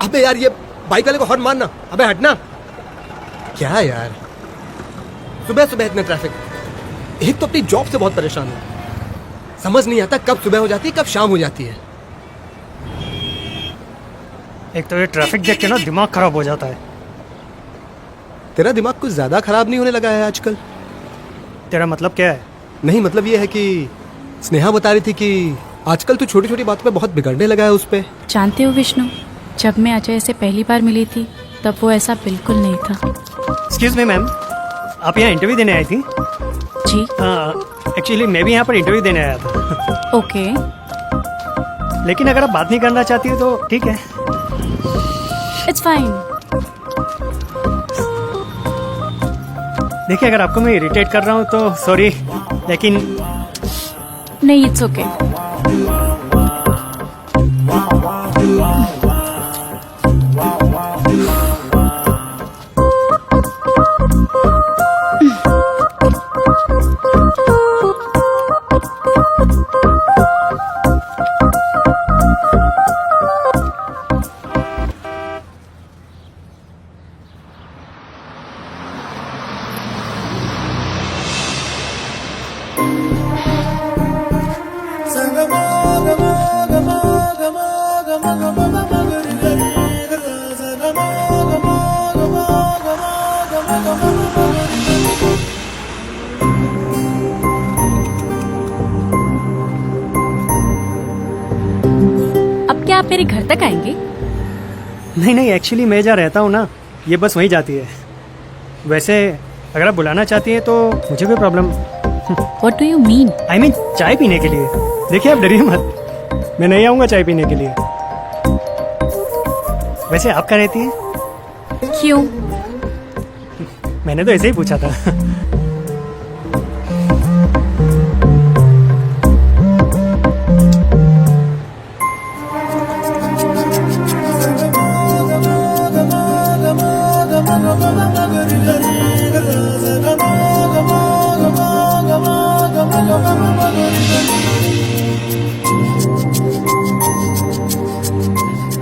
अबे यार ये बाइक वाले को हॉर्न मारना। अबे हटना। क्या यार, सुबह सुबह इतना ट्रैफिक। एक तो अपनी जॉब से बहुत परेशान हूँ, समझ नहीं आता कब सुबह हो जाती है कब शाम हो जाती है। एक तो ये ट्रैफिक देख के ना दिमाग खराब हो जाता है। तेरा दिमाग कुछ ज्यादा खराब नहीं होने लगा है आजकल? तेरा मतलब क्या है? नहीं, मतलब ये है कि स्नेहा बता रही थी कि आजकल तू छोटी छोटी बातों पे बहुत बिगड़ने लगा है उस पे। जानते हो विष्णु, जब मैं अजय से पहली बार मिली थी तब वो ऐसा बिल्कुल नहीं था। एक्सक्यूज मी मैम, आप यहाँ इंटरव्यू देने आई थी? जी एक्चुअली मैं भी यहाँ पर इंटरव्यू देने आया था। ओके, लेकिन अगर आप बात नहीं करना चाहती हो तो ठीक है। It's fine. देखिए, अगर आपको मैं इरिटेट कर रहा हूँ तो सॉरी, लेकिन नहीं, इट्स ओके। अब क्या आप मेरे घर तक आएंगे? नहीं, एक्चुअली मैं जहाँ रहता हूँ ना, ये बस वहीं जाती है। वैसे अगर आप बुलाना चाहती हैं तो मुझे कोई problem. What do you mean? I mean चाय पीने के लिए। देखिए, आप डरिए मत, मैं नहीं आऊँगा चाय पीने के लिए। वैसे आप कहाँ रहती हैं? क्यों? मैंने तो ऐसे ही पूछा था।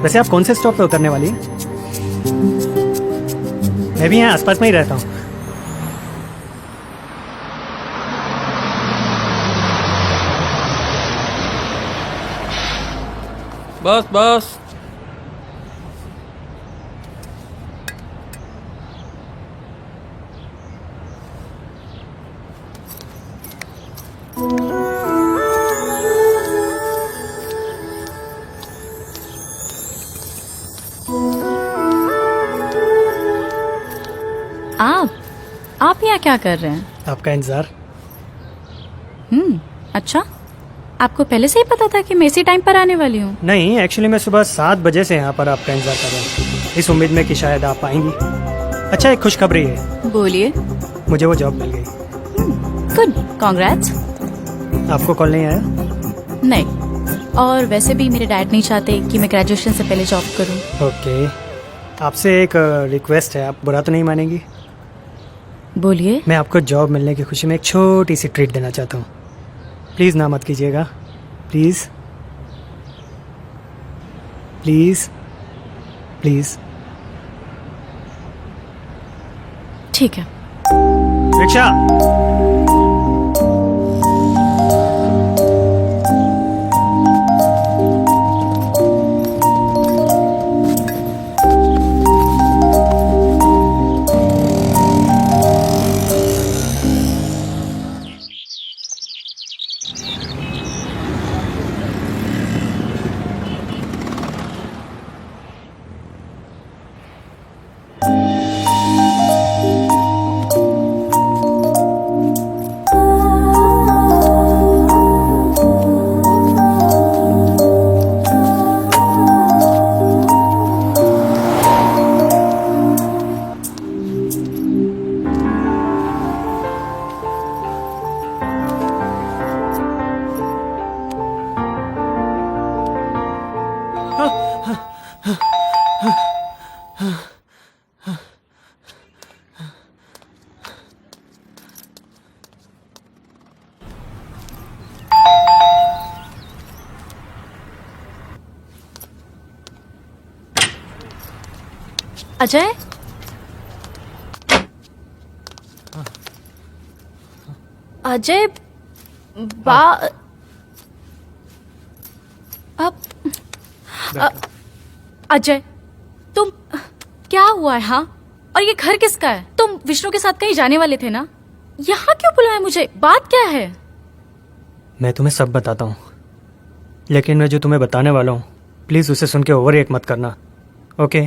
वैसे आप कौन से स्टॉप पे उतरने वाली हैं? मैं भी यहाँ आसपास में ही रहता हूँ। बस बस। आप यहाँ क्या कर रहे हैं? आपका इंतजार। अच्छा, आपको पहले से ही पता था कि मैं इसी टाइम पर आने वाली हूँ? नहीं, एक्चुअली मैं सुबह 7 बजे से यहाँ पर आपका इंतजार कर रहा हूँ, इस उम्मीद में कि शायद आप आएंगी। अच्छा, एक खुशखबरी है। बोलिए। मुझे वो जॉब मिल गई। Good, congrats. आपको कॉल नहीं आया? नहीं, और वैसे भी मेरे डैड नहीं चाहते कि मैं ग्रेजुएशन से पहले जॉब करूँ। ओके, आपसे एक रिक्वेस्ट है, आप बुरा तो नहीं मानेंगी? बोलिए। मैं आपको जॉब मिलने की खुशी में एक छोटी सी ट्रीट देना चाहता हूँ। प्लीज़ ना मत कीजिएगा, प्लीज़ प्लीज़ प्लीज़। ठीक है। रिक्शा। अजय, अजय, बा अब अजय, तुम क्या हुआ है? हाँ, और ये घर किसका है? तुम विष्णु के साथ कहीं जाने वाले थे ना? यहाँ क्यों बुलाया मुझे? बात क्या है? मैं तुम्हें सब बताता हूँ, लेकिन मैं जो तुम्हें बताने वाला हूँ प्लीज उसे सुन के ओवर रिएक्ट मत करना, ओके?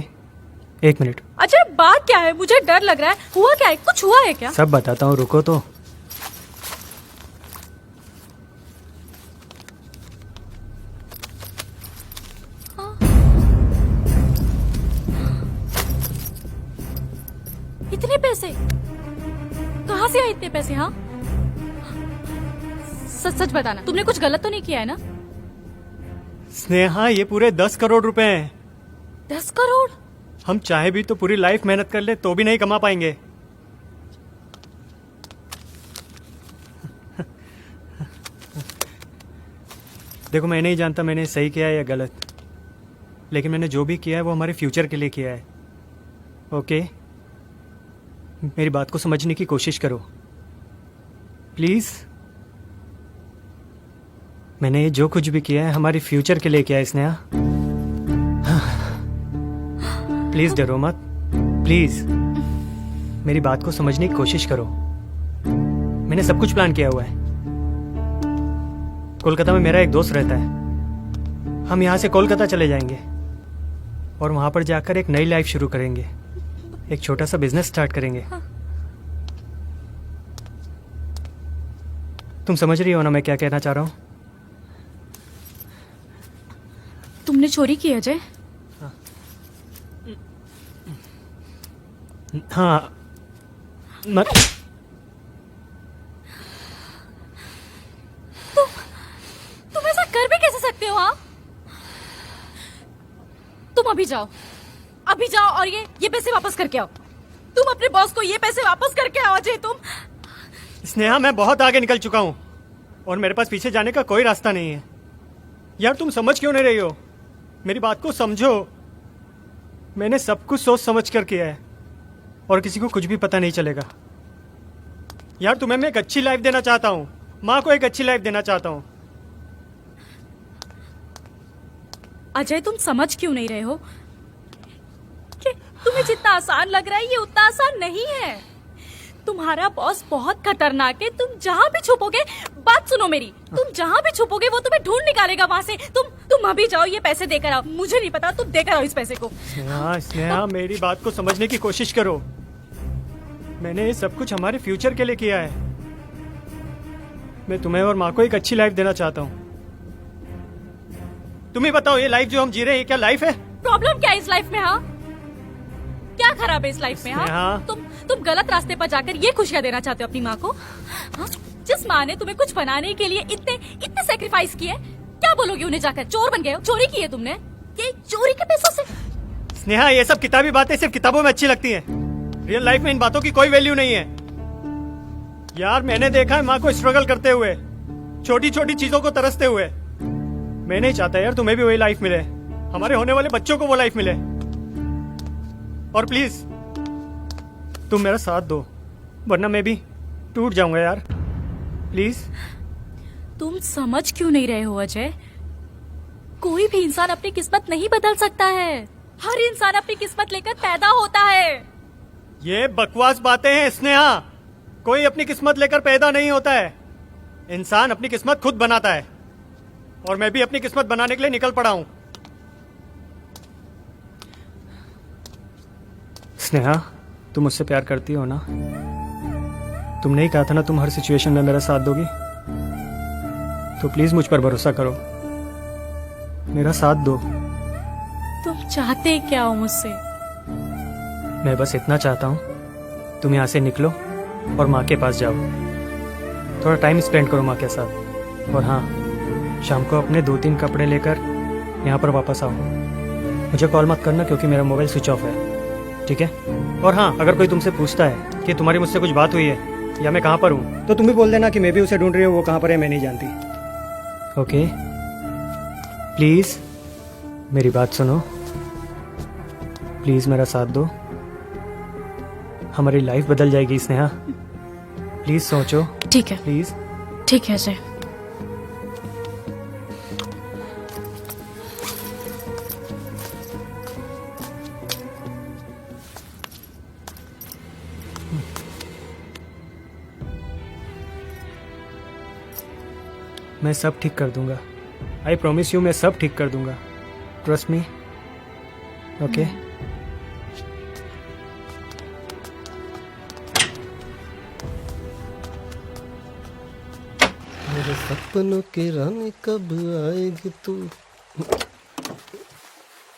1 मिनट। अजय, बात क्या है? मुझे डर लग रहा है। हुआ क्या है? कुछ हुआ है क्या? सब बताता हूँ, रुको तो। इतने पैसे कहाँ से आए? इतने पैसे? हाँ, सच सच बताना, तुमने कुछ गलत तो नहीं किया है ना? स्नेहा, ये पूरे 10 करोड़ रुपए हैं। 10 करोड़? हम चाहे भी तो पूरी लाइफ मेहनत कर ले तो भी नहीं कमा पाएंगे। देखो, मैं नहीं जानता मैंने सही किया है या गलत, लेकिन मैंने जो भी किया है वो हमारे फ्यूचर के लिए किया है, ओके? मेरी बात को समझने की कोशिश करो प्लीज। मैंने जो कुछ भी किया है हमारे फ्यूचर के लिए किया है स्नेहा। प्लीज डरो मत, प्लीज मेरी बात को समझने की कोशिश करो। मैंने सब कुछ प्लान किया हुआ है। कोलकाता में मेरा एक दोस्त रहता है। हम यहाँ से कोलकाता चले जाएंगे और वहां पर जाकर एक नई लाइफ शुरू करेंगे, एक छोटा सा बिजनेस स्टार्ट करेंगे। तुम समझ रही हो ना मैं क्या कहना चाह रहा हूँ? तुमने चोरी की अजय? हाँ, तुम ऐसा कर भी कैसे सकते हो? हाँ, तुम अभी जाओ और ये पैसे वापस करके आओ। तुम अपने बॉस को ये पैसे वापस करके आओ अजय। तुम स्नेहा, मैं बहुत आगे निकल चुका हूँ और मेरे पास पीछे जाने का कोई रास्ता नहीं है। यार, तुम समझ क्यों नहीं रही हो? मेरी बात को समझो। मैंने सब कुछ सोच समझ कर किया है और किसी को कुछ भी पता नहीं चलेगा। यार, तुम्हें मैं एक अच्छी लाइफ देना चाहता हूँ, माँ को एक अच्छी लाइफ देना चाहता हूँ। अजय, तुम समझ क्यों नहीं रहे हो कि तुम्हें जितना आसान लग रहा है ये उतना आसान नहीं है। तुम्हारा बॉस बहुत खतरनाक है। तुम जहाँ भी छुपोगे, बात सुनो मेरी, तुम जहाँ भी छुपोगे वो तुम्हें ढूंढ निकालेगा वहाँ से। तुम अभी जाओ, ये पैसे देकर आओ। मुझे नहीं पता, तुम देकर आओ इस पैसे को। स्नेहा, मेरी बात को समझने की कोशिश करो। मैंने ये सब कुछ हमारे फ्यूचर के लिए किया है। मैं तुम्हें और माँ को एक अच्छी लाइफ देना चाहता हूँ। तुम ही बताओ, ये लाइफ जो हम जी रहे हैं क्या लाइफ है? प्रॉब्लम क्या है इस लाइफ में? हाँ, क्या खराब है इस लाइफ में? हाँ, तुम गलत रास्ते पर जाकर ये खुशियाँ देना चाहते हो अपनी माँ को? हाँ? जिस माँ ने तुम्हें कुछ बनाने के लिए इतने सैक्रिफाइस किए, क्या बोलोगे उन्हें जाकर? चोर बन गए हो? चोरी की है तुमने, ये चोरी के पैसों से? स्नेहा, ये सब किताबी बातें सिर्फ किताबों में अच्छी लगती हैं। रियल लाइफ में इन बातों की कोई वैल्यू नहीं है। यार, मैंने देखा है माँ को स्ट्रगल करते हुए, छोटी छोटी चीजों को तरसते हुए। मैं नहीं चाहता यार तुम्हें भी वही लाइफ मिले, हमारे होने वाले बच्चों को वो लाइफ मिले। और प्लीज तुम मेरा साथ दो, वरना मैं भी टूट जाऊंगा यार, प्लीज। तुम समझ क्यों नहीं रहे हो अजय? कोई भी इंसान अपनी किस्मत नहीं बदल सकता है। हर इंसान अपनी किस्मत लेकर पैदा होता है। ये बकवास बातें हैं स्नेहा। कोई अपनी किस्मत लेकर पैदा नहीं होता है, इंसान अपनी किस्मत खुद बनाता है। और मैं भी अपनी किस्मत बनाने के लिए निकल पड़ा हूं। स्नेहा, तुम मुझसे प्यार करती हो ना? तुमने ही कहा था ना तुम हर सिचुएशन में मेरा साथ दोगी, तो प्लीज मुझ पर भरोसा करो, मेरा साथ दो। तुम चाहते क्या हो मुझसे? मैं बस इतना चाहता हूँ, तुम यहाँ से निकलो और माँ के पास जाओ, थोड़ा टाइम स्पेंड करो माँ के साथ। और हाँ, शाम को अपने 2-3 कपड़े लेकर यहाँ पर वापस आओ। मुझे कॉल मत करना क्योंकि मेरा मोबाइल स्विच ऑफ है, ठीक है? और हाँ, अगर कोई तुमसे पूछता है कि तुम्हारी मुझसे कुछ बात हुई है या मैं कहाँ पर हूँ, तो तुम भी बोल देना कि मैं भी उसे ढूंढ रही हूँ, वो कहाँ पर है मैं नहीं जानती। ओके? प्लीज मेरी बात सुनो, प्लीज मेरा साथ दो। हमारी लाइफ बदल जाएगी स्नेहा। प्लीज सोचो, ठीक है, प्लीज। ठीक है अजय। मैं सब ठीक कर दूंगा। आई प्रॉमिस यू, मैं सब ठीक कर दूंगा। Trust me. ओके। मेरे सपनों की रानी कब आएगी तू,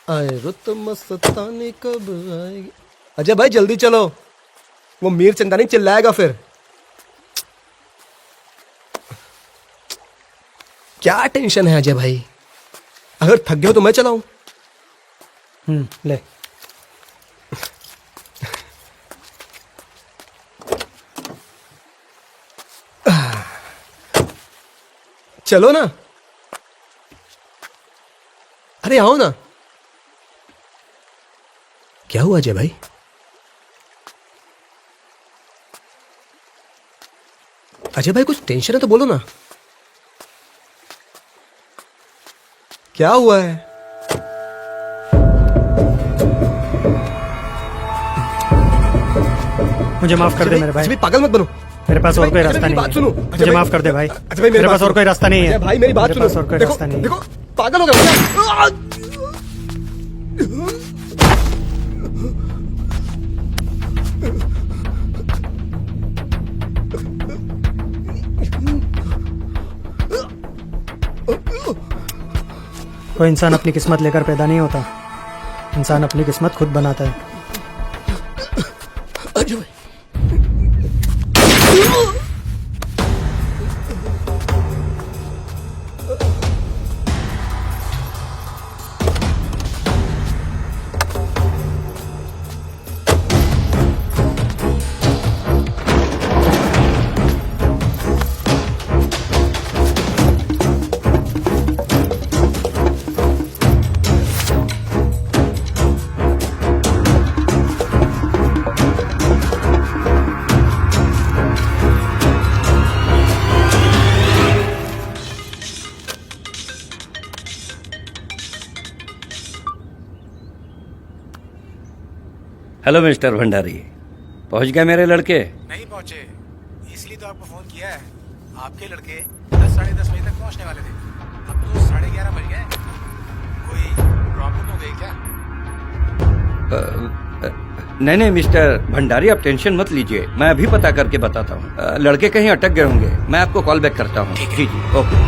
आए रुत मस्तानी कब आएगी। अजय भाई जल्दी चलो, वो मीर चंदानी चिल्लाएगा फिर। क्या टेंशन है अजय भाई, अगर थक गए हो तो मैं चलाऊं। ले। चलो ना, अरे आओ ना। क्या हुआ अजय भाई? अजय भाई कुछ टेंशन है तो बोलो ना, क्या हुआ है? मुझे माफ कर दे मेरे भाई। अजय भाई पागल मत बनो। मेरे पास और कोई रास्ता मेरी नहीं बात है। सुनो। मुझे माफ कर दे भाई। अजय भाई मेरे पास और कोई रास्ता नहीं है। अजय भाई मेरी बात मेरे सुनो। पास और कोई देखो रास्ता नहीं है। देखो पागल हो गया क्या? कोई इंसान अपनी किस्मत लेकर पैदा नहीं होता, इंसान अपनी किस्मत खुद बनाता है। अजय भाई हेलो मिस्टर भंडारी, पहुंच गए मेरे लड़के? नहीं पहुंचे, इसलिए तो आपको फोन किया है। आपके लड़के 10 साढ़े 10 बजे तक पहुंचने वाले थे, अब तो 11:30 बज गए। कोई प्रॉब्लम हो गई क्या? नहीं नहीं मिस्टर भंडारी, आप टेंशन मत लीजिए, मैं अभी पता करके बताता हूँ। लड़के कहीं अटक गए होंगे, मैं आपको कॉल बैक करता हूँ। जी जी ओके।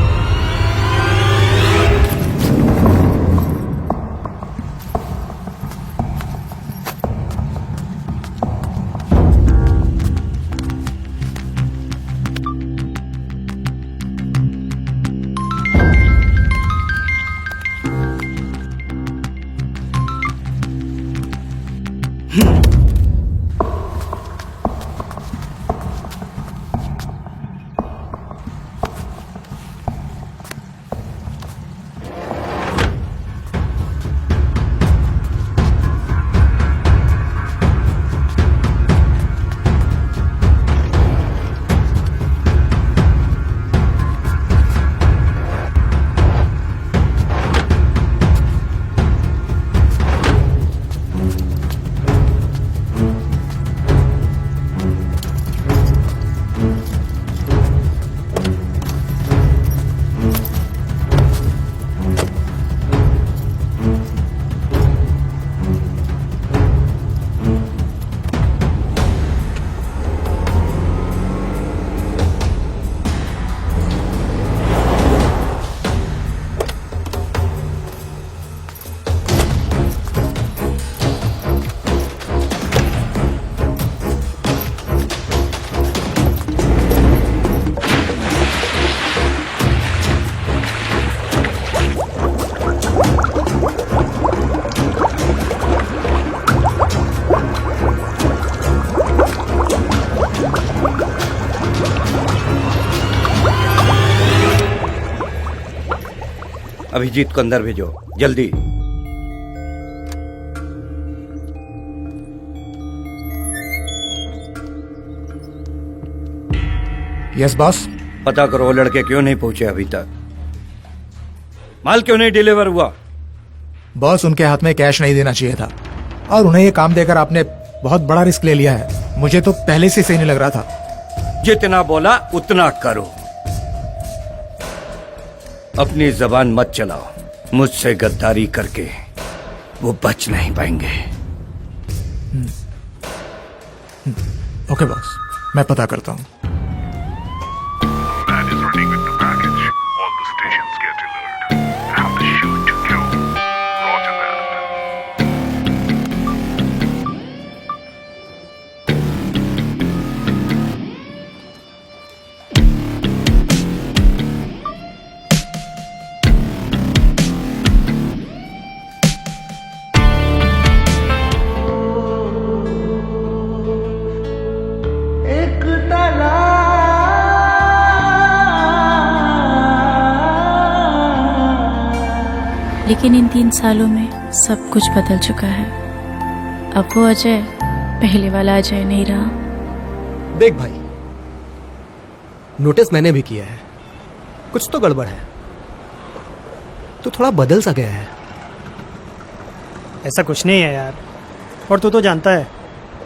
अभिजीत को अंदर भेजो जल्दी। Yes boss. पता करो वो लड़के क्यों नहीं पहुंचे अभी तक, माल क्यों नहीं डिलीवर हुआ। बॉस, उनके हाथ में कैश नहीं देना चाहिए था, और उन्हें ये काम देकर आपने बहुत बड़ा रिस्क ले लिया है। मुझे तो पहले से सही नहीं लग रहा था। जितना बोला उतना करो, अपनी जबान मत चलाओ। मुझसे गद्दारी करके वो बच नहीं पाएंगे। ओके बॉस, मैं पता करता हूँ। Man is running with the package. All the stations get alert. Have the shoot to kill. Roger that. लेकिन इन 3 सालों में सब कुछ बदल चुका है। अब वो अजय पहले वाला अजय नहीं रहा। देख भाई, नोटिस मैंने भी किया है, कुछ तो गड़बड़ है। तो थोड़ा बदल सा गया है। ऐसा कुछ नहीं है यार, और तू तो जानता है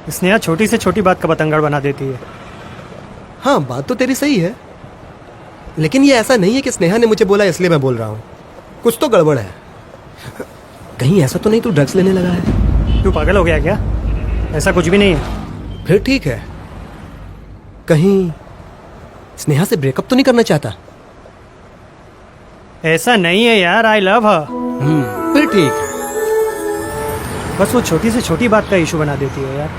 स्नेहा छोटी से छोटी बात का बतंगड़ बना देती है। हाँ, बात तो तेरी सही है, लेकिन ये ऐसा नहीं है कि स्नेहा ने मुझे बोला इसलिए मैं बोल रहा हूँ। कुछ तो गड़बड़ है। कहीं ऐसा तो नहीं तू ड्रग्स लेने लगा है? तू पागल हो गया क्या? ऐसा कुछ भी नहीं है। फिर ठीक है, कहीं स्नेहा से ब्रेकअप तो नहीं करना चाहता? ऐसा नहीं है यार, आई लव हर। फिर ठीक है। बस वो छोटी से छोटी बात का इशू बना देती है यार।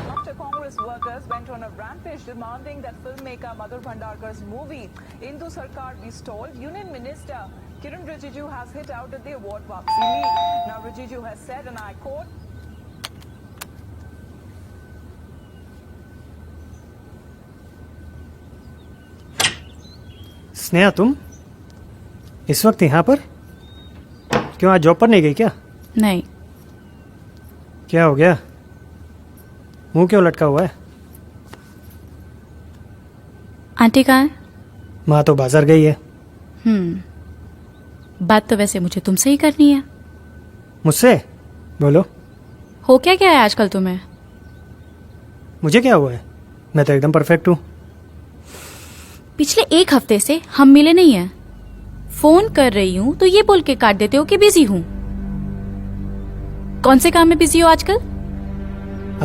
After Congress workers went on a rampage demanding that filmmaker Madhur Bhandarkar's movie Indu Sarkar be stalled, Union Minister Kiran Rijiju has hit out at the award Wapsi League. Now Rijiju has said, and I quote, Sneha, तुम इस वक्त यहाँ पर क्यों? आज job पर नहीं गई क्या? नहीं। क्या हो गया? मुंह क्यों लटका हुआ है? आंटी कहाँ है? माँ तो बाजार गई है। बात तो वैसे मुझे तुमसे ही करनी है। मुझसे? बोलो। हो क्या क्या है आजकल तुम्हें? मुझे क्या हुआ है? मैं तो एकदम परफेक्ट हूँ। पिछले 1 हफ्ते से हम मिले नहीं हैं। फोन कर रही हूँ तो ये बोल के काट देते हो कि बिजी हूँ। कौन से काम में बिजी हो आजकल?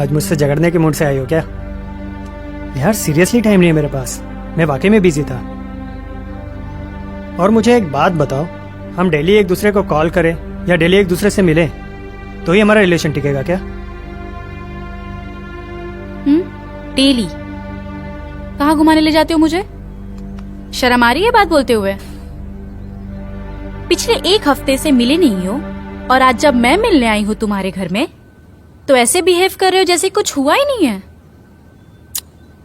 आज मुझसे झगड़ने के मूड से आई हो क्या? यार सीरियसली टाइम नहीं है मेरे पास, मैं वाकई में बिजी था। और मुझे एक बात बताओ, हम डेली एक दूसरे को कॉल करें या डेली एक दूसरे से मिलें तो ही हमारा रिलेशन टिकेगा क्या? डेली? कहाँ घुमाने ले जाते हो मुझे? शर्म आ रही है बात बोलते हुए? पिछले 1 हफ्ते से मिले नहीं हो, और आज जब मैं मिलने आई हूँ तुम्हारे घर में तो ऐसे बिहेव कर रहे हो जैसे कुछ हुआ ही नहीं है।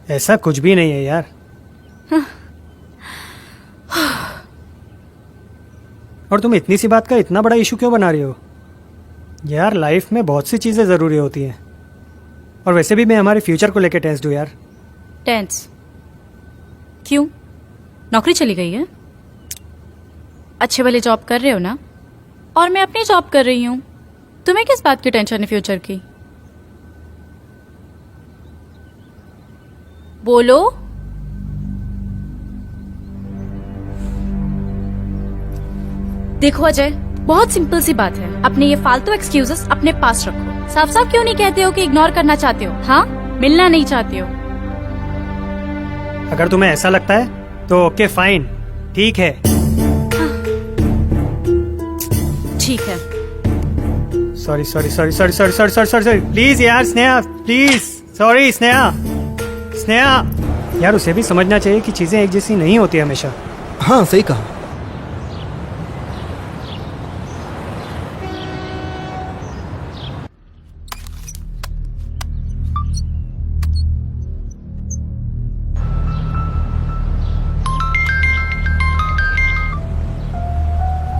ऐसा कुछ भी नहीं है यार। और तुम इतनी सी बात का इतना बड़ा इशू क्यों बना रही हो? यार लाइफ में बहुत सी चीजें जरूरी होती हैं, और वैसे भी मैं हमारे फ्यूचर को लेकर टेंस्ड हूँ यार। टेंस? क्यों? नौकरी चली गई है? अच्छे वाले जॉब कर रहे हो ना, और मैं अपनी जॉब कर रही हूँ। तुम्हें किस बात की टेंशन है फ्यूचर की? बोलो। देखो अजय, बहुत सिंपल सी बात है। अपने ये फालतू एक्सक्यूजेस अपने पास रखो। साफ साफ क्यों नहीं कहते हो कि इग्नोर करना चाहते हो? हाँ, मिलना नहीं चाहते हो? अगर तुम्हें ऐसा लगता है तो ओके फाइन, ठीक है। ठीक है। Sorry sorry sorry sorry sorry sorry sorry sorry sorry please यार स्नेहा, प्लीज। सॉरी स्नेहा। स्नेहा यार, उसे भी समझना चाहिए कि चीजें एक जैसी नहीं होती हमेशा। हाँ, सही कहा।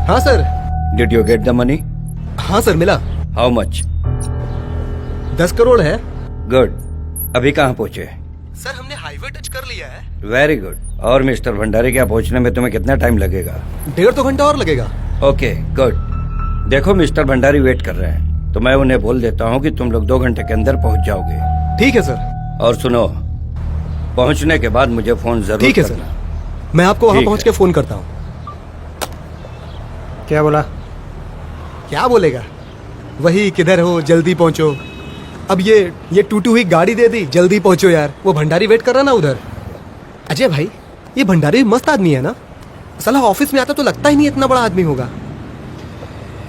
हाँ sir. Did you get the money? हाँ सर, मिला। How much? 10 करोड़ है। गुड। अभी कहाँ पहुंचे? सर हमने हाईवे टच कर लिया है। Very good. और मिस्टर भंडारी क्या पहुंचने में तुम्हें कितना टाइम लगेगा? 1.5-2 घंटा और लगेगा। Okay good. देखो मिस्टर भंडारी वेट कर रहे हैं, तो मैं उन्हें बोल देता हूँ कि तुम लोग 2 घंटे के अंदर पहुंच जाओगे। ठीक है सर। और सुनो, पहुंचने के बाद मुझे फोन जरूर ठीक है सर, करना। मैं आपको वहां ठीक पहुंच है। के फोन करता हूँ। क्या बोला? क्या बोलेगा? वही किधर हो, जल्दी पहुंचो। अब ये टूटी हुई गाड़ी दे दी, जल्दी पहुंचो यार। वो भंडारी वेट कर रहा ना उधर। अजय भाई, ये भंडारी मस्त आदमी है ना। साला ऑफिस में आता तो लगता ही नहीं इतना बड़ा आदमी होगा।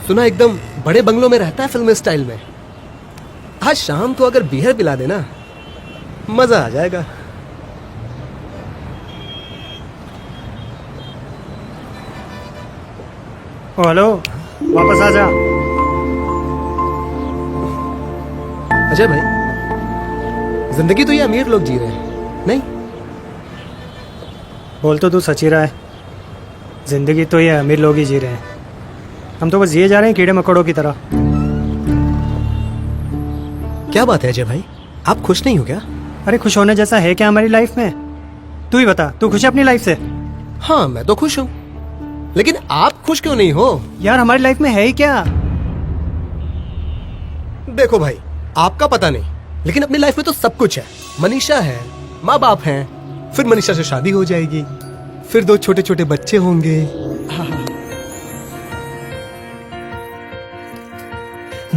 सुना एकदम बड़े बंगलों में रहता है फिल्म स्टाइल में। आज शाम तो अगर बियर पिला देना, मजा आ जाएगा। ओ हेलो, वापस आ जा। अजय भाई, जिंदगी तो ये अमीर लोग जी रहे हैं, नहीं? बोल तो तू सच ही रहा है। जिंदगी तो ये अमीर लोग ही जी रहे हैं, हम तो बस जिए जा रहे हैं कीड़े मकोड़ों की तरह। क्या बात है अजय भाई, आप खुश नहीं हो क्या? अरे खुश होने जैसा है क्या हमारी लाइफ में? तू ही बता, तू खुश है अपनी लाइफ से? हाँ, मैं तो खुश हूँ, लेकिन आप खुश क्यों नहीं हो? यार हमारी लाइफ में है ही क्या? देखो भाई, आपका पता नहीं, लेकिन अपनी लाइफ में तो सब कुछ है। मनीषा है, माँ बाप हैं, फिर मनीषा से शादी हो जाएगी, फिर 2 छोटे छोटे बच्चे होंगे।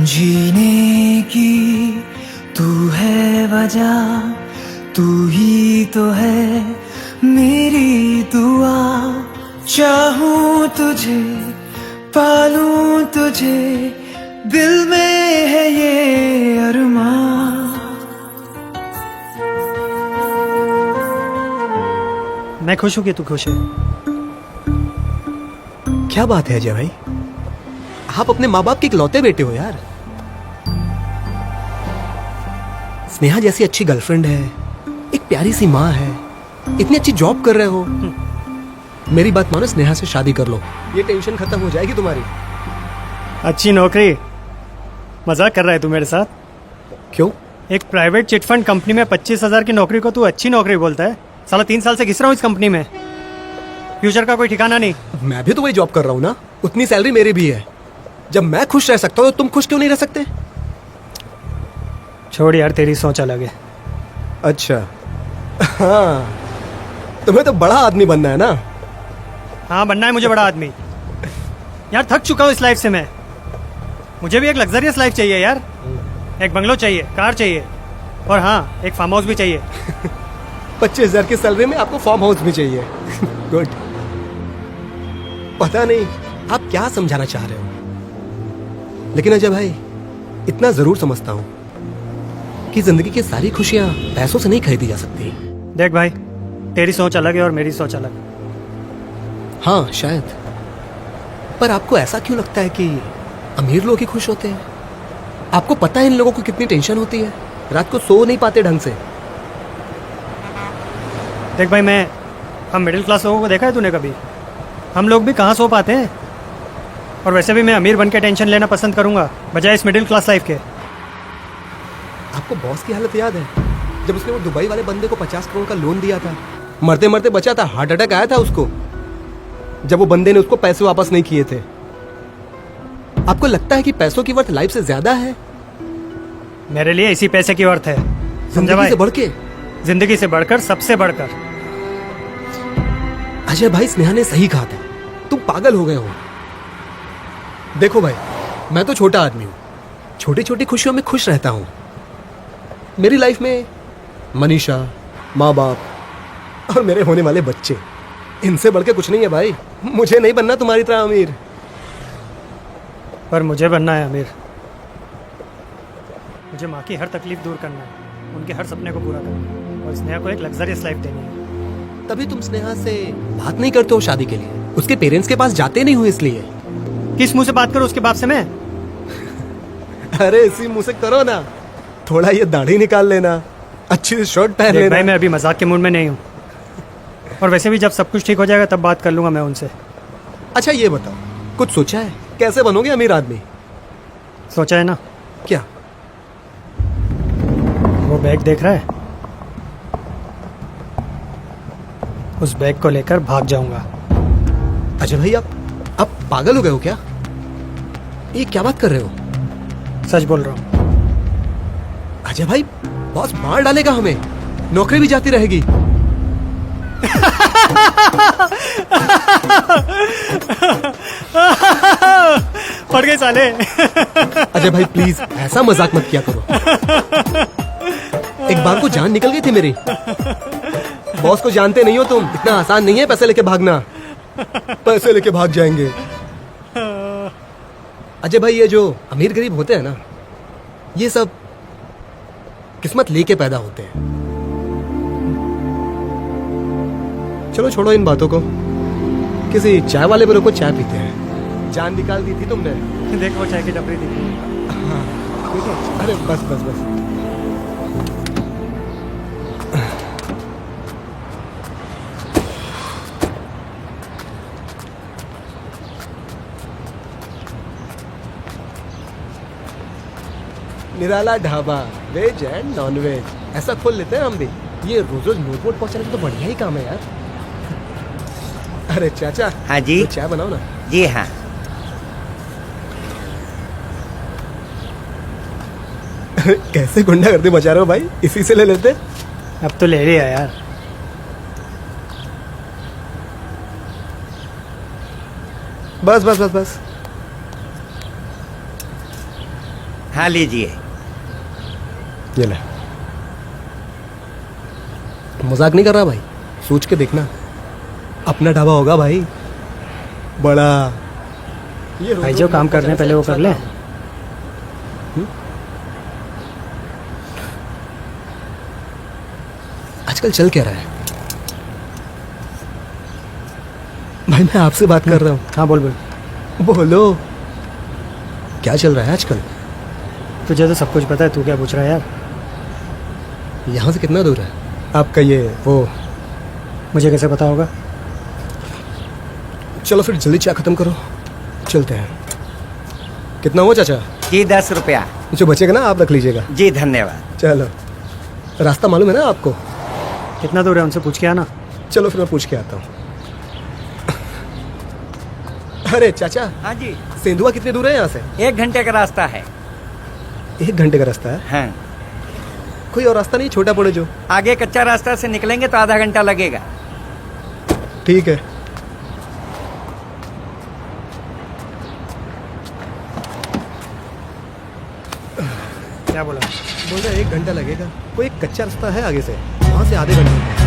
जीने की तू है वजह, तू ही तो है मेरी दुआ। चाहूं तुझे, पालूं तुझे, दिल में है ये अरमां। मैं खुश हूँ कि तू खुश है। क्या बात है अजय भाई, आप अपने माँ बाप के इकलौते बेटे हो यार। स्नेहा जैसी अच्छी गर्लफ्रेंड है, एक प्यारी सी माँ है, इतनी अच्छी जॉब कर रहे हो। मेरी बात मानो, स्नेहा से शादी कर लो, ये टेंशन खत्म हो जाएगी तुम्हारी। अच्छी नौकरी? मजाक कर रहा है तू मेरे साथ? क्यों? एक प्राइवेट चिटफंड कंपनी में 25,000 की नौकरी को तू अच्छी नौकरी बोलता है? साला 3 साल से घिस रहा हूँ इस कंपनी में, फ्यूचर का कोई ठिकाना नहीं। मैं भी तो वही जॉब कर रहा हूँ ना, उतनी सैलरी मेरी भी है। जब मैं खुश रह सकता हूँ तो तुम खुश क्यों नहीं रह सकते? छोड़ यार, तेरी सोच अलग है। अच्छा, हाँ, तुम्हें तो बड़ा आदमी बनना है ना? हाँ बनना है मुझे बड़ा आदमी। यार थक चुका हूँ इस लाइफ से मैं। मुझे भी एक लग्जरियस लाइफ चाहिए यार। एक बंगलो चाहिए, कार चाहिए, और हाँ एक फार्म हाउस भी चाहिए। 25,000 की सैलरी में आपको फार्म हाउस भी चाहिए? गुड। पता नहीं आप क्या समझाना चाह रहे हो, लेकिन अजय भाई, इतना जरूर समझता हूँ कि जिंदगी की सारी खुशियां पैसों से नहीं खरीदी जा सकती। देख भाई, तेरी सोच अलग है और मेरी सोच अलग। हाँ शायद, पर आपको ऐसा क्यों लगता है कि अमीर लोग ही खुश होते हैं? आपको पता है इन लोगों को कितनी टेंशन होती है, रात को सो नहीं पाते ढंग से। देख भाई, हम मिडिल क्लास लोगों को देखा है तूने कभी? हम लोग भी कहाँ सो पाते हैं। और वैसे भी मैं अमीर बन के टेंशन लेना पसंद करूंगा बजाय इस मिडिल क्लास लाइफ के। आपको बॉस की हालत याद है, जब उसने वो दुबई वाले बंदे को 50 करोड़ का लोन दिया था, मरते मरते बचा था, हार्ट अटैक आया था उसको जब वो बंदे ने उसको पैसे वापस नहीं किए थे। आपको लगता है कि पैसों की वर्थ लाइफ से ज्यादा है? मेरे लिए इसी पैसे की वर्थ है, समझा जिंदगी भाई? से बढ़ के? जिंदगी से बढ़कर, सबसे बढ़कर। अजय भाई, स्नेहा ने सही कहा था, तुम पागल हो गए हो। देखो भाई, मैं तो छोटा आदमी हूं, छोटी छोटी खुशियों में खुश रहता हूं। मेरी लाइफ में मनीषा, माँ बाप और मेरे होने वाले बच्चे, इनसे बढ़ के कुछ नहीं है भाई। मुझे नहीं बनना तुम्हारी तरह अमीर। पर मुझे बनना है अमीर। मुझे माँ की हर तकलीफ दूर करना है, उनके हर सपने को पूरा करना है, और स्नेहा को एक लग्जरियस लाइफ देनी है। तभी तुम स्नेहा से बात नहीं करते हो शादी के लिए, उसके पेरेंट्स के पास जाते नहीं हो इसलिए। किस मुंह से बात करूं उसके बाप से मैं? अरे इसी मुंह से करो ना, थोड़ा ये दाढ़ी निकाल लेना, अच्छी सी शर्ट पहन देख लेना। भाई, मैं अभी मजाक के मूड में नहीं हूँ, और वैसे भी जब सब कुछ ठीक हो जाएगा तब बात कर लूंगा मैं उनसे। अच्छा ये बताओ, कुछ सोचा है कैसे बनोगे अमीर आदमी? सोचा है ना। क्या? वो बैग देख रहा है? उस बैग को लेकर भाग जाऊंगा। अजय भाई आप पागल हो गए हो क्या? ये क्या बात कर रहे हो? सच बोल रहा हूँ। अजय भाई बॉस मार डालेगा हमें, नौकरी भी जाती रहेगी। पड़ गए साले। अजय भाई प्लीज ऐसा मजाक मत किया करो। एक बार को जान निकल गई थी मेरी। बॉस को जानते नहीं हो तुम, इतना आसान नहीं है पैसे लेके भागना। पैसे लेके भाग जाएंगे। अजय भाई ये जो अमीर गरीब होते हैं ना, ये सब किस्मत लेके पैदा होते हैं। चलो छोड़ो इन बातों को, किसी चाय वाले पे रुको, चाय पीते हैं। जान निकाल दी थी तुमने। देखो चाय की टपरी दिख रही है। हाँ, देखो। अरे बस बस बस। Nirala Dhaba, veg and non veg, ऐसा खोल लेते हैं हम भी। ये रोज रोज नोट वोट पहुंचाने का तो बढ़िया ही काम है यार। अरे चाचा। हाँ जी। तो चाय बनाओ ना। जी हाँ। कैसे गुंडागर्दी मचा रहे हो भाई, इसी से ले लेते। अब तो ले लिया यार। बस बस बस बस। हाँ लीजिए। ये ले। मजाक नहीं कर रहा भाई, सोच के देखना, अपना ढाबा होगा भाई, बड़ा। ये भाई जो काम करने पहले वो कर ले। आजकल चल क्या रहा है भाई? मैं आपसे बात कर रहा हूँ। हाँ बोल बोल। बोलो, क्या चल रहा है आजकल? तुझे तो सब कुछ पता है, तू क्या पूछ रहा है यार? यहाँ से कितना दूर है आपका ये वो? मुझे कैसे पता होगा? चलो फिर जल्दी चाय खत्म करो, चलते हैं। कितना हुआ चाचा? जी 10 रुपया। जो बचेगा ना आप रख लीजिएगा। जी धन्यवाद। चलो, रास्ता मालूम है ना आपको? कितना दूर है उनसे पूछ के आना। चलो फिर मैं पूछ के आता हूँ। अरे चाचा। हाँ जी। सेंधुआ कितनी दूर है यहाँ से? 1 घंटे का रास्ता है। 1 घंटे का रास्ता है? हाँ। कोई और रास्ता नहीं छोटा पड़े जो? आगे कच्चा रास्ता से निकलेंगे तो आधा घंटा लगेगा। ठीक है। क्या बोला? बोल रहे 1 घंटा लगेगा। कोई एक कच्चा रास्ता है आगे से, वहां से आधे घंटे।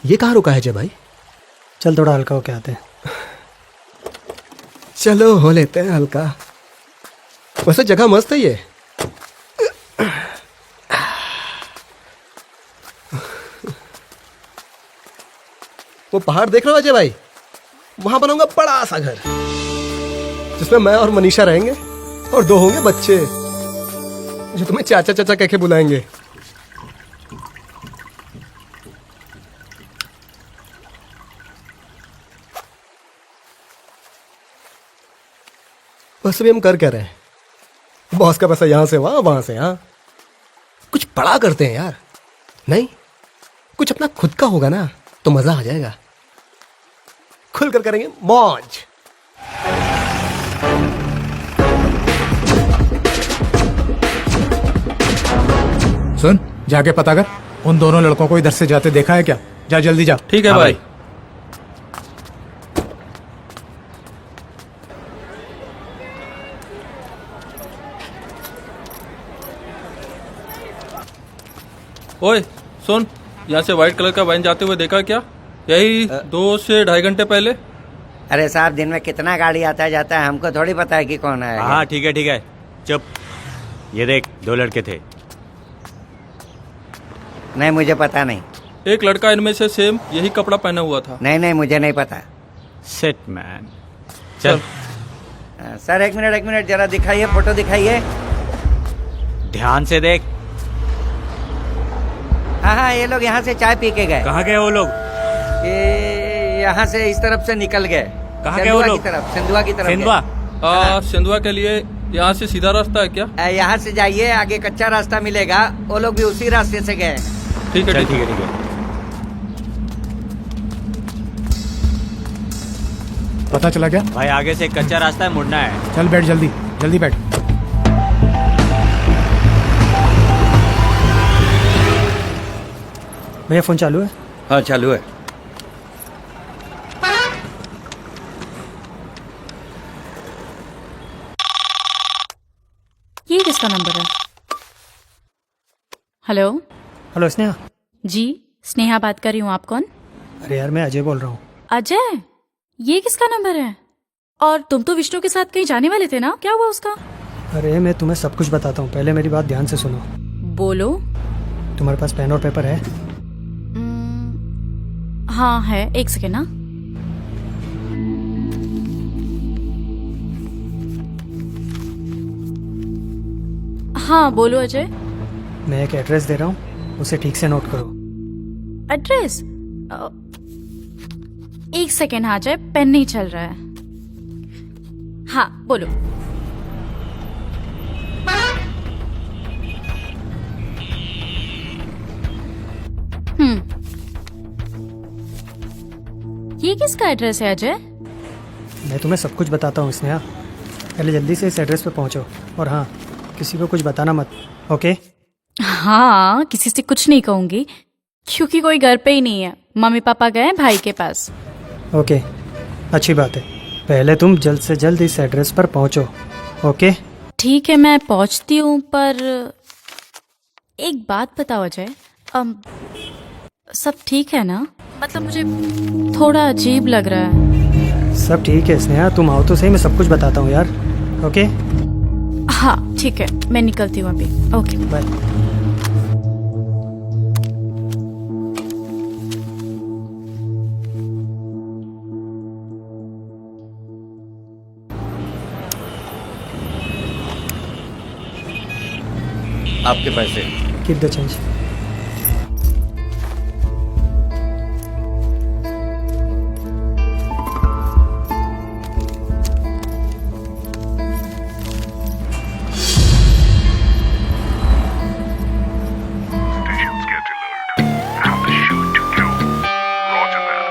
ये कहाँ रुका है जय भाई? चल थोड़ा हल्का होके आते हैं। चलो हो लेते हैं हल्का। वैसे जगह मस्त है ये। वो पहाड़ देख रहे हो अजय भाई? वहां बनाऊंगा बड़ा सा घर, जिसमें मैं और मनीषा रहेंगे और 2 होंगे बच्चे जो तुम्हें चाचा चाचा कह के बुलाएंगे। बस अभी हम कर क्या रहे हैं? बॉस का पैसा यहां से वहां से यहाँ। कुछ बड़ा करते हैं यार। नहीं, कुछ अपना खुद का होगा ना तो मजा आ जाएगा। खुलकर करेंगे मौज। सुन, जाके पता कर उन दोनों लड़कों को इधर से जाते देखा है क्या? जा जल्दी जा। ठीक है हाँ भाई। ओए सुन, यहाँ से व्हाइट कलर का वैन जाते हुए देखा क्या? यही 2 से 2.5 घंटे पहले। अरे साहब, दिन में कितना गाड़ी आता जाता है, हमको थोड़ी पता है कि कौन है। हाँ ठीक है, चुप। ये देख, 2 लड़के थे। नहीं, मुझे पता नहीं। एक लड़का इनमें से सेम यही कपड़ा पहना हुआ था। नहीं, मुझे नहीं पता। सिट मैन, चल। सर एक मिनट जरा दिखाइए, फोटो दिखाइए। ध्यान से देख। हाँ, ये लोग यहाँ से चाय पी के गए। कहाँ गए वो लोग? ये यहाँ से इस तरफ से निकल गए। कहाँ गए वो लोग? सिंधुआ की तरफ सिंधुआ? गए। सिंधुआ के लिए यहाँ से सीधा रास्ता है क्या? यहाँ से जाइए, आगे कच्चा रास्ता मिलेगा। वो लोग भी उसी रास्ते से गए। ठीक है, चल, ठीक है। ठीक है। पता चला क्या? भाई आगे से एक कच्चा रास्ता है, मुड़ना है। चल बैठ, जल्दी बैठ। भैया फ़ोन चालू है? हाँ चालू है। ये किसका नंबर है? Hello hello Sneha. जी, स्नेहा बात कर रही हूँ। आप कौन? अरे यार, मैं अजय बोल रहा हूँ। अजय? ये किसका नंबर है? और तुम तो विष्णु के साथ कहीं जाने वाले थे ना, क्या हुआ उसका? अरे मैं तुम्हें सब कुछ बताता हूँ, पहले मेरी बात ध्यान से सुनो। बोलो। तुम्हारे पास पेन और पेपर है? हाँ है, एक सेकेंड ना। हाँ बोलो अजय। मैं एक एड्रेस दे रहा हूँ, उसे ठीक से नोट करो। एड्रेस? एक सेकेंड। हाँ अजय, पेन नहीं चल रहा है। हाँ बोलो। ये किसका एड्रेस है अजय? मैं तुम्हें सब कुछ बताता हूँ स्नेहा, पहले जल्दी से इस एड्रेस पे पहुँचो। और हाँ, किसी को कुछ बताना मत, ओके? हाँ, किसी से कुछ नहीं कहूंगी क्योंकि कोई घर पे ही नहीं है। मम्मी पापा गए हैं भाई के पास। ओके, अच्छी बात है। पहले तुम जल्द से जल्द इस एड्रेस पर पहुँचो, ओके? ठीक है, मैं पहुंचती हूँ, पर एक बात बताओ अजय, सब ठीक है ना? मतलब मुझे थोड़ा अजीब लग रहा है। सब ठीक है स्नेहा, तुम आओ तो सही, मैं सब कुछ बताता हूँ यार, ओके? हाँ ठीक है, मैं निकलती हूँ अभी। Okay bye. आपके पैसे। Keep the change. Stations get alert. Have to shoot to kill. Roger that.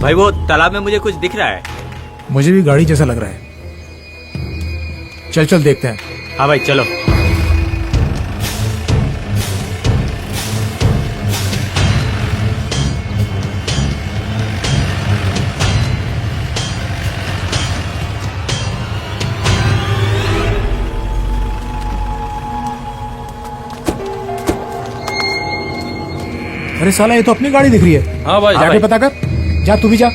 भाई वो तालाब में मुझे कुछ दिख रहा है। मुझे भी गाड़ी जैसा लग रहा है। चल चल देखते हैं। हाँ भाई चलो। अरे साला, ये तो अपनी गाड़ी दिख रही है। हाँ भाई। जाके पता कर। जा, तू भी जा।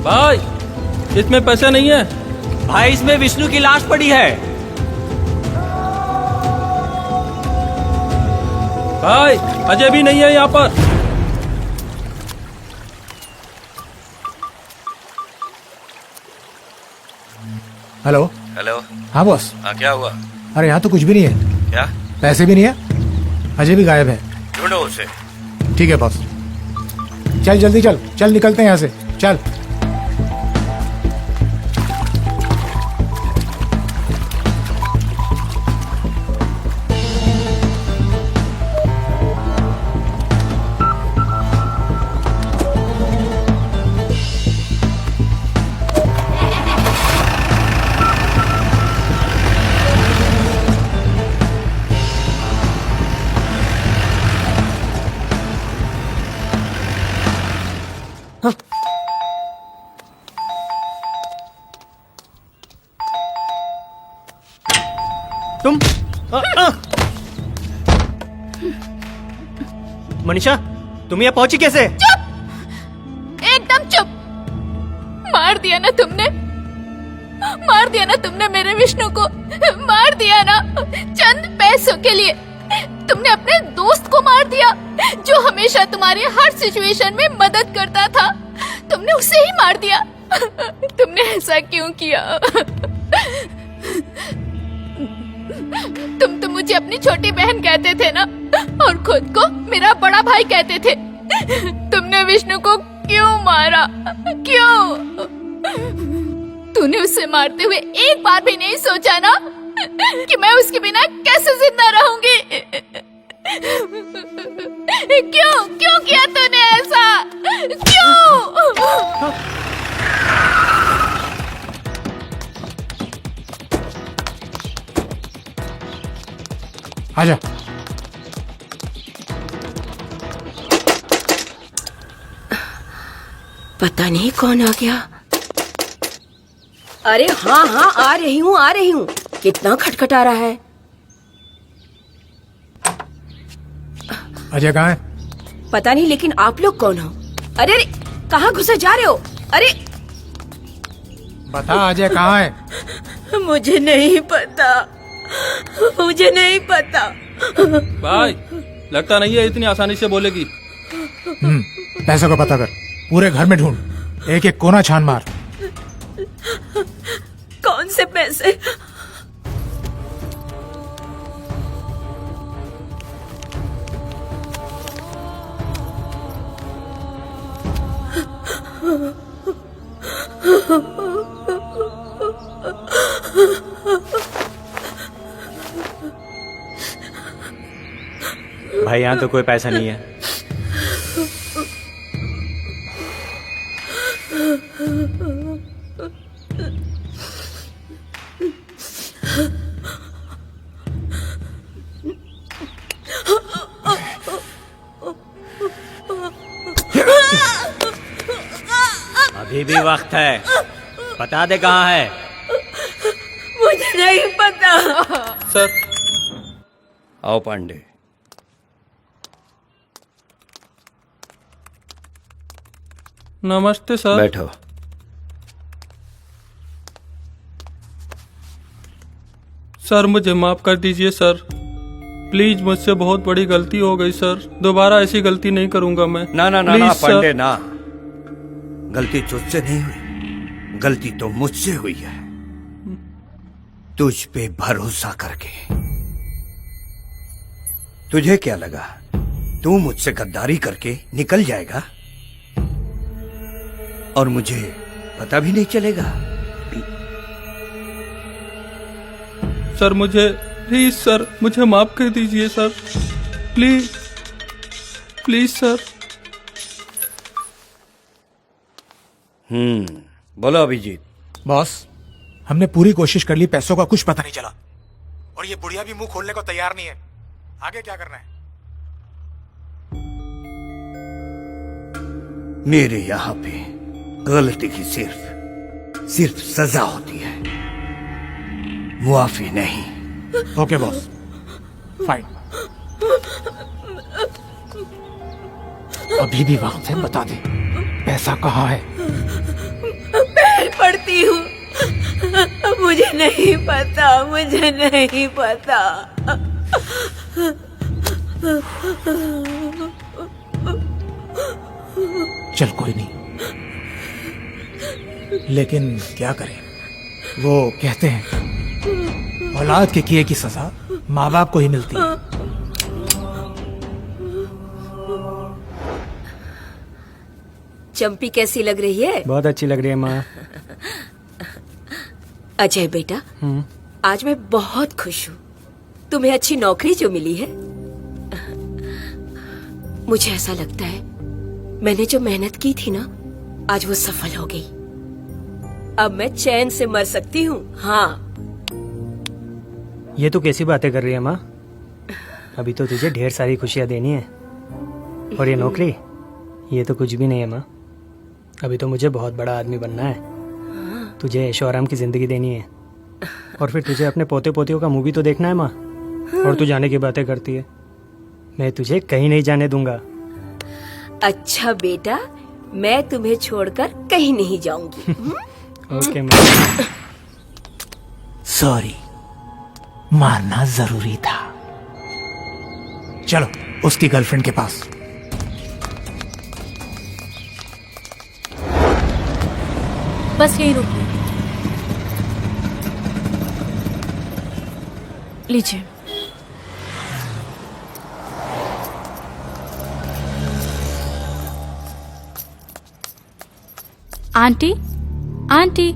भाई इसमें पैसे नहीं है। भाई इसमें विष्णु की लाश पड़ी है। भाई अजय भी नहीं है यहाँ पर। हेलो। हेलो। हाँ बॉस। हाँ क्या हुआ? अरे यहाँ तो कुछ भी नहीं है। क्या? पैसे भी नहीं है, अजय भी गायब है। ढूंढो उसे। ठीक है बॉस। चल जल्दी चल, चल निकलते हैं यहाँ से, चल। तुम मनीषा, तुम यहाँ पहुंची कैसे? एकदम चुप। मार दिया ना तुमने, मार दिया ना तुमने मेरे विष्णु को, मार दिया ना चंद पैसों के लिए। तुमने अपने दोस्त को मार दिया जो हमेशा तुम्हारी हर सिचुएशन में मदद करता था। तुमने उसे ही मार दिया। तुमने ऐसा क्यों किया? तुम तो मुझे अपनी छोटी बहन कहते थे ना, और खुद को मेरा बड़ा भाई कहते थे। तुमने विष्णु को क्यों मारा? क्यों? तूने उसे मारते हुए एक बार भी नहीं सोचा ना कि मैं उसके बिना कैसे जिंदा रहूंगी? क्यों क्यों किया तूने ऐसा? क्यों? आजा। पता नहीं कौन आ गया। अरे हाँ हाँ, आ रही हूँ आ रही हूँ। कितना खटखटा रहा है। अजय कहाँ है? पता नहीं, लेकिन आप लोग कौन हो? अरे अरे, कहाँ घुसे जा रहे हो? अरे बता, अजय कहाँ है? मुझे नहीं पता, मुझे नहीं पता। भाई लगता नहीं है इतनी आसानी से बोलेगी। पैसों का पता कर, पूरे घर में ढूंढ, एक एक कोना छान मार। कौन से पैसे? भाई यहाँ तो कोई पैसा नहीं है। अभी भी वक्त है, बता दे कहाँ है। मुझे नहीं पता। सर। आओ पांडे। नमस्ते सर। बैठो। सर मुझे माफ कर दीजिए सर, प्लीज मुझसे बहुत बड़ी गलती हो गई सर, दोबारा ऐसी गलती नहीं करूंगा मैं। ना ना ना Please, ना सर। पांडे ना, गलती तुझसे नहीं हुई, गलती तो मुझसे हुई है, तुझ पे भरोसा करके। तुझे क्या लगा तू मुझसे गद्दारी करके निकल जाएगा और मुझे पता भी नहीं चलेगा? सर मुझे प्लीज सर मुझे माफ कर दीजिए सर, प्लीज प्लीज सर। बोलो अभिजीत। बॉस, हमने पूरी कोशिश कर ली, पैसों का कुछ पता नहीं चला, और ये बुढ़िया भी मुंह खोलने को तैयार नहीं है। आगे क्या करना है? मेरे यहाँ पे गलती की सिर्फ सजा होती है, मुआफी नहीं। Okay boss, fine. अभी भी वक्त है, बता दे पैसा कहाँ है। पैर पड़ती हूँ, मुझे नहीं पता, मुझे नहीं पता। चल कोई नहीं, लेकिन क्या करें, वो कहते हैं औलाद के किए की सजा माँ बाप को ही मिलती है। चंपी कैसी लग रही है? बहुत अच्छी लग रही है माँ। अजय बेटा, आज मैं बहुत खुश हूँ, तुम्हें अच्छी नौकरी जो मिली है। मुझे ऐसा लगता है मैंने जो मेहनत की थी ना, आज वो सफल हो गई। अब मैं चैन से मर सकती हूँ। हाँ। ये तो कैसी बातें कर रही है माँ, अभी तो तुझे ढेर सारी खुशियाँ देनी है, और ये नौकरी ये तो कुछ भी नहीं है माँ। अभी तो मुझे बहुत बड़ा आदमी बनना है, तुझे ऐशो आराम की जिंदगी देनी है, और फिर तुझे अपने पोते पोतियों का मूवी तो देखना है माँ। और तू जाने की बातें करती है, मैं तुझे कहीं नहीं जाने दूंगा। अच्छा बेटा, मैं तुम्हें छोड़कर कहीं नहीं जाऊंगी। ओके माँ। सॉरी, मारना जरूरी था। चलो उसकी गर्लफ्रेंड के पास। बस यहीं रुकिए। लीजिए। Aunty, aunty.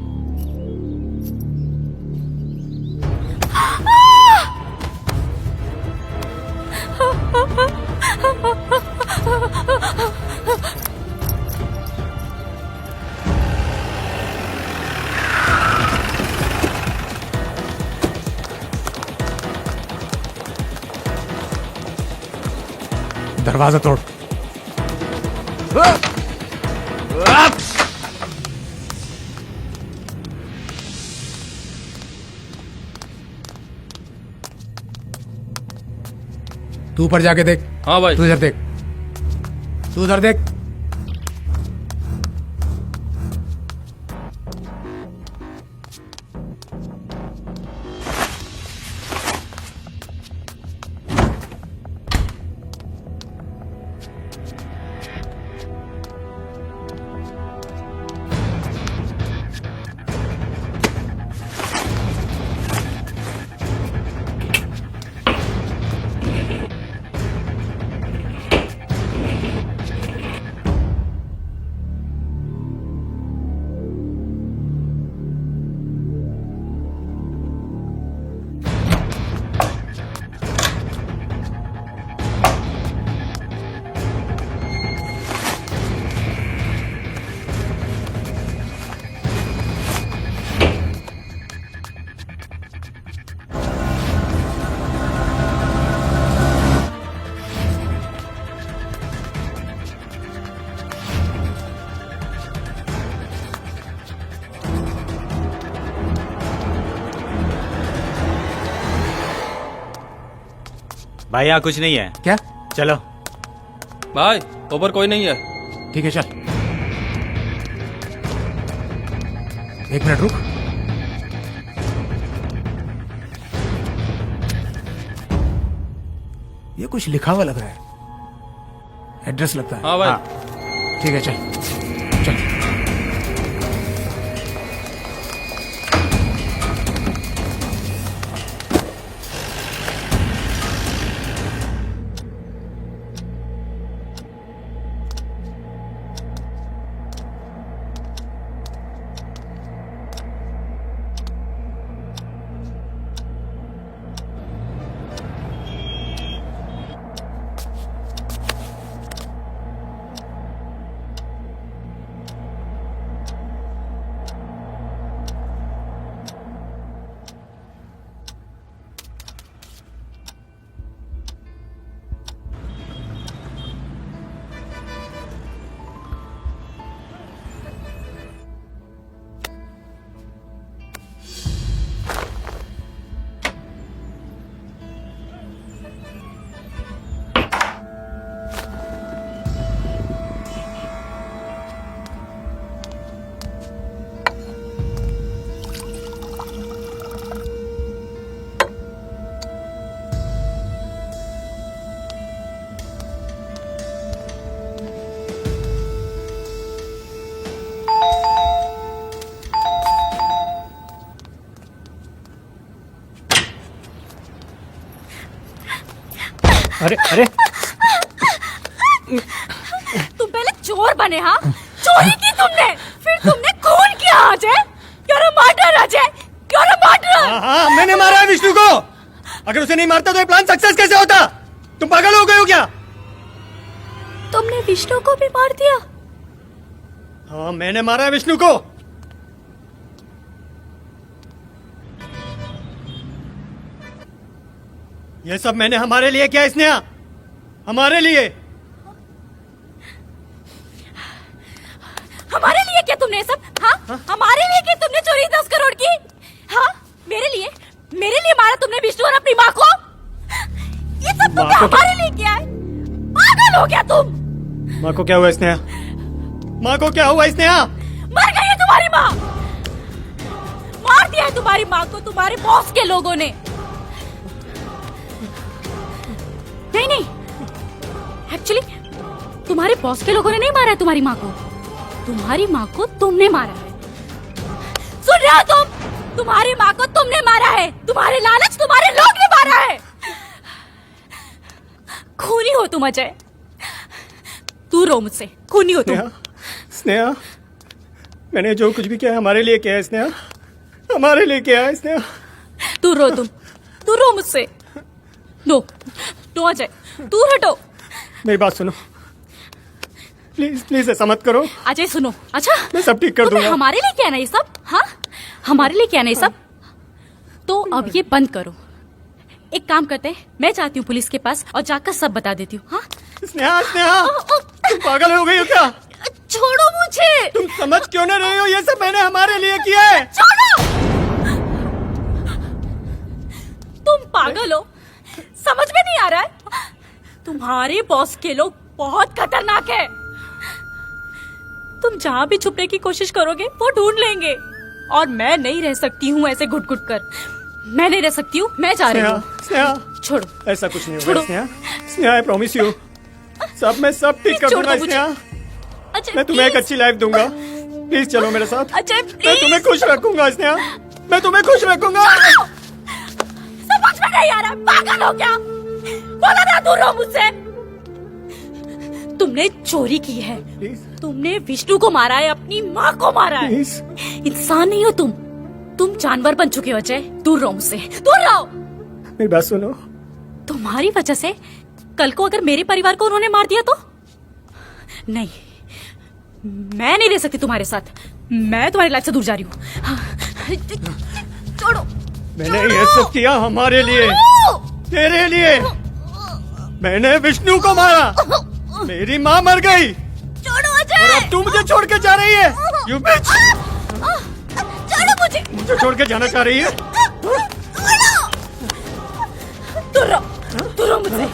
दरवाजा तोड़। तू ऊपर जाके देख। हाँ भाई। तू इधर देख, तू उधर देख। भाई यहाँ कुछ नहीं है। क्या? चलो भाई, ऊपर कोई नहीं है। ठीक है चल। एक मिनट रुक। कुछ लिखा हुआ लग रहा है, एड्रेस लगता है। हाँ भाई। ठीक है, चल चल। अरे अरे तुम पहले चोर बने, हाँ? चोरी की तुमने, फिर तुमने खून किया Ajay. You're a martyr, Ajay. You're a martyr। हाँ, मैंने मारा है विष्णु को। अगर उसे नहीं मारता तो ये प्लान सक्सेस कैसे होता? तुम पागल हो गए हो क्या? तुमने विष्णु को भी मार दिया? हाँ, मैंने मारा है विष्णु को। ये सब मैंने हमारे लिए किया, स्नेहा, हमारे लिए। हमारे लिए क्या तुमने सब? हाँ? हमारे लिए क्या तुमने चोरी 10 करोड़ की? हाँ? मेरे लिए मारा तुमने विष्णु और अपनी माँ को? ये सब तुमने हमारे लिए किया है? पागल हो गया तुम? माँ को क्या हुआ स्नेहा? माँ को क्या हुआ स्नेहा? मर गई है तुम्हारी माँ। मार दिया है तुम्हारी माँ को तुम्हारे बॉस के लोगों ने। नहीं, एक्चुअली तुम्हारे बॉस के लोगों ने नहीं मारा है तुम्हारी माँ को। तुम्हारी माँ को तुमने मारा है। सुन रहे हो तुम? तुम्हारी माँ को तुमने मारा है। तुम्हारे लालच तुम्हारे लोग ने मारा है। खूनी हो तुम अजय। तू रो मुझसे, खूनी हो तुम। स्नेहा, मैंने जो कुछ भी किया है हमारे लिए किया है स्नेहा, हमारे लिए किया है स्नेहा। तू रो मुझसे। नो अजय, तू हटो। मेरी बात सुनो, प्लीज प्लीज ऐसा मत करो। अजय सुनो। अच्छा, मैं सब ठीक कर दूंगा। हमारे लिए क्या ना ये सब? हाँ, हमारे लिए क्या ना ये सब? तो अब ये बंद करो। एक काम करते हैं, मैं जाती हूँ पुलिस के पास और जाकर सब बता देती हूँ। हाँ? स्नेहा, तुम पागल हो गई हो क्या? छोड़ो मुझे। तुम समझ क्यों न रही हो? ये सब मैंने हमारे लिए किया है। छोड़ो। तुम पागल हो, समझ में नहीं आ रहा है? तुम्हारे बॉस के लोग बहुत खतरनाक है। तुम जहाँ भी छुपने की कोशिश करोगे वो ढूंढ लेंगे, और मैं नहीं रह सकती हूँ ऐसे घुट घुट कर। मैं नहीं रह सकती हूँ, मैं जा रही हूँ। स्नेहा, छोड़ो। ऐसा कुछ नहीं होगा Sneha. Sneha, I promise you, मैं सब ठीक कर दूंगा स्नेहा। मैं तुम्हें एक अच्छी लाइफ दूंगा। प्लीज चलो मेरे साथ। मैं तुम्हें खुश रखूंगा स्नेहा, मैं तुम्हें खुश रखूंगा। समझ में नहीं आ रहा, पागल हो क्या? बोला ना, दूर रहो मुझसे। तुमने चोरी की है। तुमने विष्णु को मारा है, अपनी माँ को मारा है। इंसान नहीं हो तुम जानवर बन चुके हो अजय। दूर रहो मुझसे, दूर रहो। मेरी बात सुनो। तुम्हारी वजह से कल को अगर मेरे परिवार को उन्होंने मार दिया तो? नहीं, मैं नहीं रह सकती तुम्हारे साथ। मैं तुम्हारी लाइफ से दूर जा रही हूँ। छोड़ो। मैंने ये सब किया हमारे लिए, तेरे लिए। मैंने विष्णु को मारा, मेरी माँ मर गई, छोड़ो अजय। और अब तू मुझे छोड़ के जा रही है। यू बिच। छोड़ो मुझे छोड़ के जाना चाह रही है? दूर रहो मुझसे।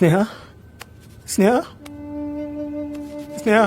स्नेहा स्नेहा स्नेहा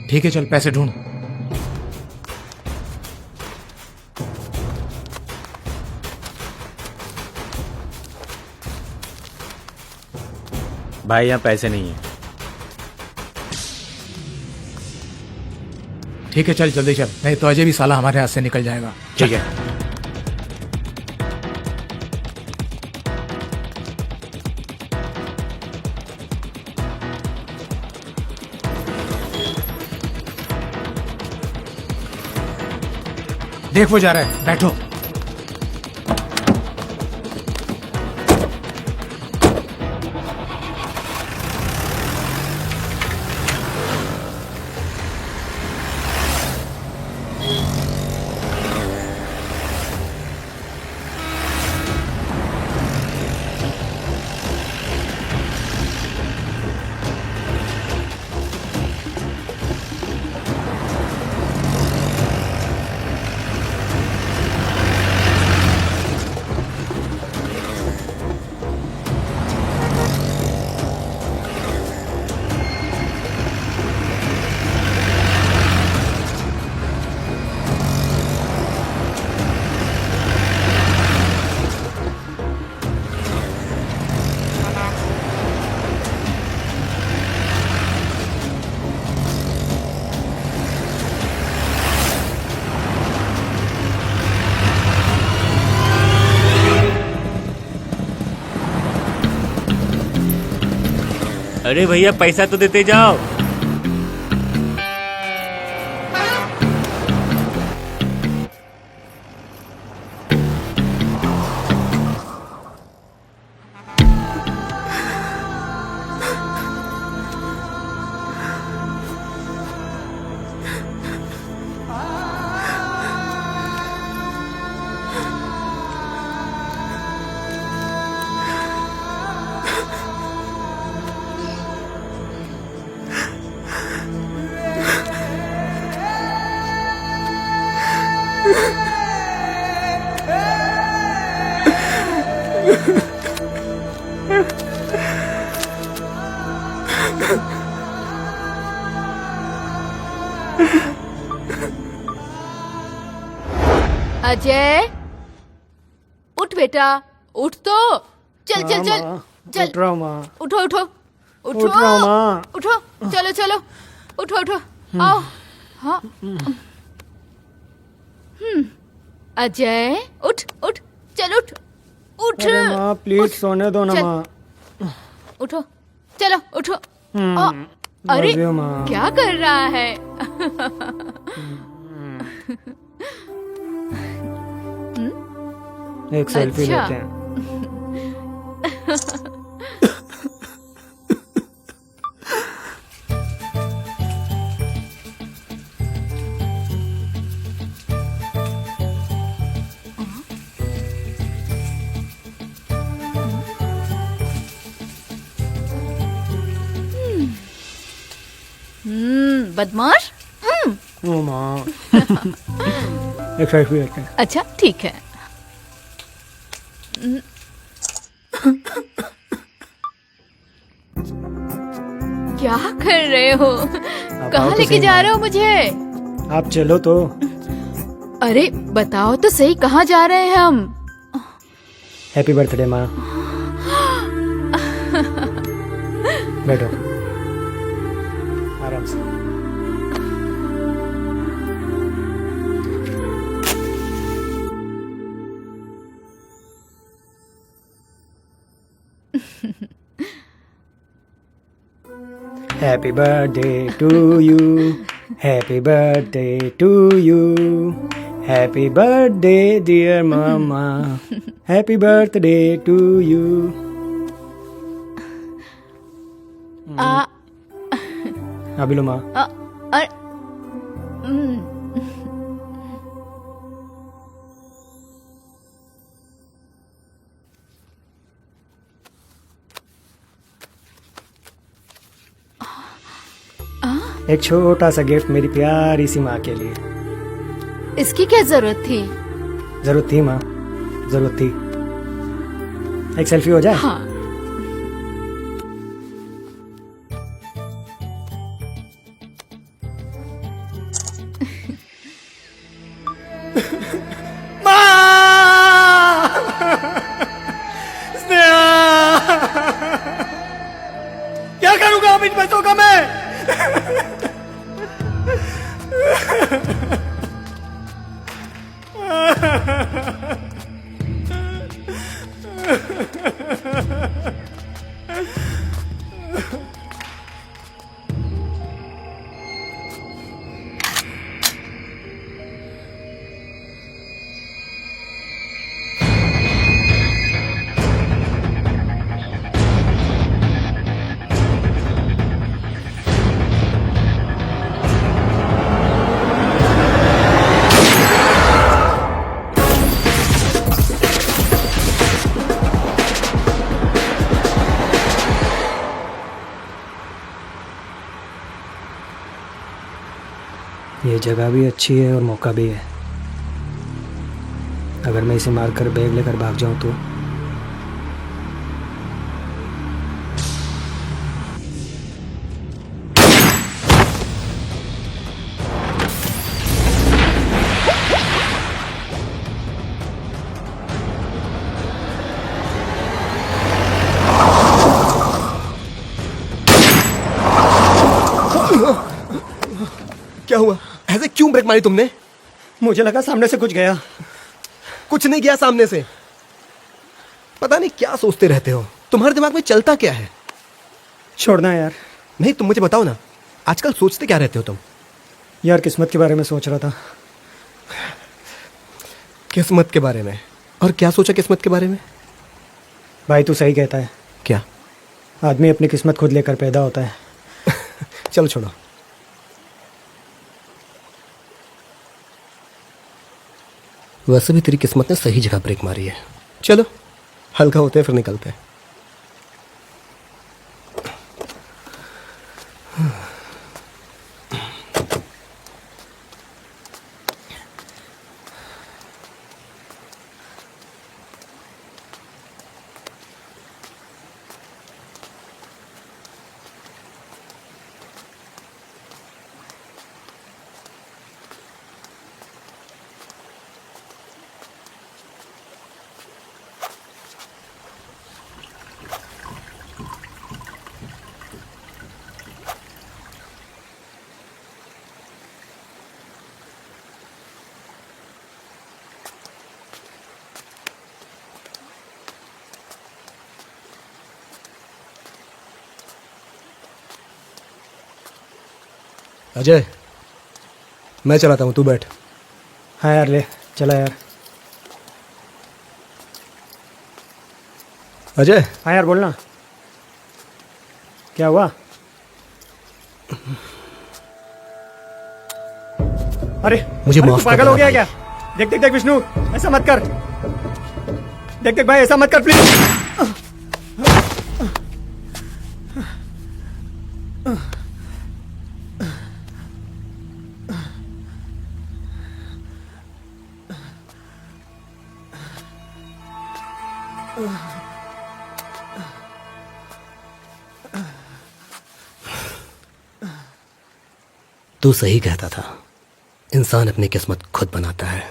ठीक है चल पैसे ढूंढ। भाई यहाँ पैसे नहीं है। ठीक है चल जल्दी चल, नहीं तो अजय भी साला हमारे हाथ से निकल जाएगा। ठीक है। देख वो जा रहा है, बैठो। अरे भैया पैसा तो देते जाओ। अजय उठ बेटा, उठ तो। चल चल चल चल, उठ रहा हूँ माँ। उठो उठो उठो, उठ रहा हूँ माँ। उठो, चलो चलो, उठो उठो, आओ। हाँ। अजय उठ उठ, चल उठ उठ। अरे माँ प्लीज उठ, सोने दो ना चल। माँ। उठो, चलो उठो। अरे लव यू माँ। क्या कर रहा है? एक सेल्फी अच्छा। लेते हैं। बदमाश। ओ माँ एक सेल्फी लेते हैं। अच्छा ठीक है। क्या कर रहे हो? कहाँ लेके जा रहे हो मुझे? आप चलो तो। अरे बताओ तो सही, कहाँ जा रहे हैं हम? हैप्पी बर्थडे माँ। बैठो आराम से। Happy birthday to you. Happy birthday to you. Happy birthday, dear mama. Happy birthday to you. अभी लो माँ। एक छोटा सा गिफ्ट मेरी प्यारी सी माँ के लिए। इसकी क्या जरूरत थी? जरूरत थी माँ, जरूरत थी। एक सेल्फी हो जाए? हाँ। क्या करूंगा अब इन पैसों का मैं? ये जगह भी अच्छी है और मौका भी है। अगर मैं इसे मारकर बैग लेकर भाग जाऊं तो? क्या हुआ? ऐसे क्यों ब्रेक मारी तुमने? मुझे लगा सामने से कुछ गया। कुछ नहीं गया सामने से। पता नहीं क्या सोचते रहते हो, तुम्हारे दिमाग में चलता क्या है? छोड़ना यार। नहीं, तुम मुझे बताओ ना, आजकल सोचते क्या रहते हो तुम? यार किस्मत के बारे में सोच रहा था। किस्मत के बारे में? और क्या सोचा किस्मत के बारे में? भाई तू सही कहता है। क्या? आदमी अपनी किस्मत खुद लेकर पैदा होता है। चलो छोड़ो। वैसे भी तेरी किस्मत ने सही जगह ब्रेक मारी है। चलो हल्का होते हैं, फिर निकलते हैं। अजय, मैं चलाता हूँ, तू बैठ। हाँ यार ले चला यार। अजय। हाँ यार बोलना। क्या हुआ? अरे मुझे माफ कर। पागल हो गया क्या? देख देख देख विष्णु, ऐसा मत कर। देख देख भाई, ऐसा मत कर प्लीज। तू सही कहता था, इंसान अपनी किस्मत खुद बनाता है।